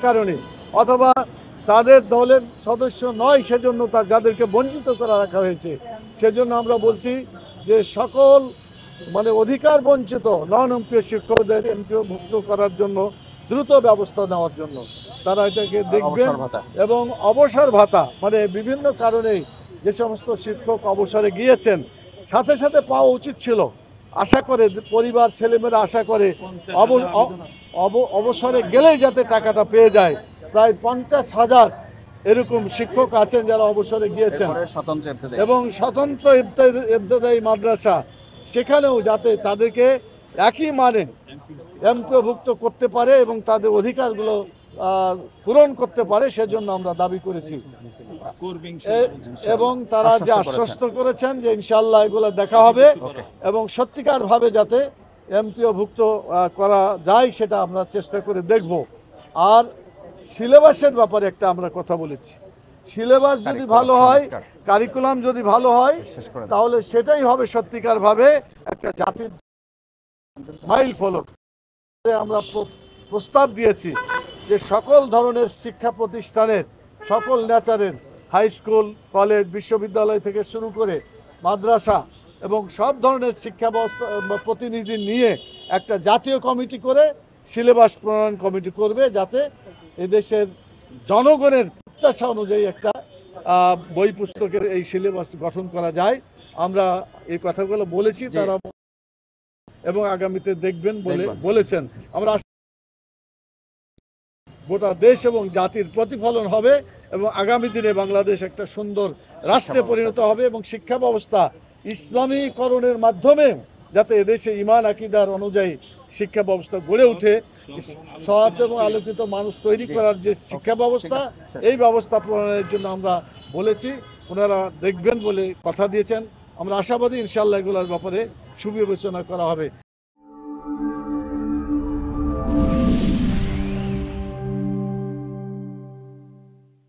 কারণে অথবা তাদের দলের সদস্য নয় সেজন্য যাদেরকে বঞ্চিত করে রাখা হয়েছে, সেজন্য আমরা বলছি যে সকল অধিকার বঞ্চিত নন এমপিও শিক্ষকদের এমপিওভুক্ত করার জন্য দ্রুত ব্যবস্থা নেওয়ার জন্য তারা এটাকে দেখবেন। এবং অবসর ভাতা বিভিন্ন কারণে যে সমস্ত শিক্ষক অবসরে গিয়েছেন সাথে সাথে পাওয়া উচিত ছিল, আশা করে পরিবার ছেলেমেয়েরা আশা করে অবসরে গেলেই যাতে টাকাটা পেয়ে যায়। প্রায় 50,000 এরকম শিক্ষক আছেন যারা অবসরে গিয়েছেন এবং স্বতন্ত্র ইবতেদায়ী মাদ্রাসা সেখানেও যাতে তাদেরকে একই এমপিওভুক্ত করতে পারে এবং তাদের অধিকারগুলো পূরণ করতে পারে সেজন্য আমরা দাবি করেছি। এবং তারা যে আশ্বস্ত করেছেন যে ইনশাআল্লাহ এগুলো দেখা হবে এবং সত্যিকারভাবে যাতে এমপিওভুক্ত করা যায় সেটা আমরা চেষ্টা করে দেখব। আর সিলেবাসের ব্যাপারে একটা আমরা কথা বলেছি, সিলেবাস যদি ভালো হয়, কারিকুলাম যদি ভালো হয়, তাহলে সেটাই হবে সত্যিকারভাবে একটা জাতির মাইল ফলক। আমরা প্রস্তাব দিয়েছি যে সকল ধরনের শিক্ষা প্রতিষ্ঠানের সকল নেচারের হাই স্কুল, কলেজ, বিশ্ববিদ্যালয় থেকে শুরু করে মাদ্রাসা এবং সব ধরনের শিক্ষা ব্যবস্থা প্রতিনিধি নিয়ে একটা জাতীয় কমিটি করে সিলেবাস প্রণয়ন কমিটি করবে, যাতে এদেশের জনগণের প্রত্যাশা অনুযায়ী একটা বই পুস্তকের এই সিলেবাস গঠন করা যায়। আমরা এই কথাগুলো বলেছি তারা এবং আগামীতে দেখবেন বলেছেন। আমরা গোটা দেশ এবং জাতির প্রতিফলন হবে এবং আগামী দিনে বাংলাদেশ একটা সুন্দর রাষ্ট্রে পরিণত হবে এবং শিক্ষা ব্যবস্থা ইসলামীকরণের মাধ্যমে যাতে এদেশে ঈমান আকীদার অনুযায়ী শিক্ষা ব্যবস্থা গড়ে ওঠে, সৎ এবং আলোকিত মানুষ তৈরি করার যে শিক্ষা ব্যবস্থা, এই ব্যবস্থা প্রণয়নের জন্য আমরা বলেছি। ওনারা দেখবেন বলে কথা দিয়েছেন। আমরা আশাবাদী ইনশাআল্লাহ এগুলোর ব্যাপারে সুবিবেচনা করা হবে।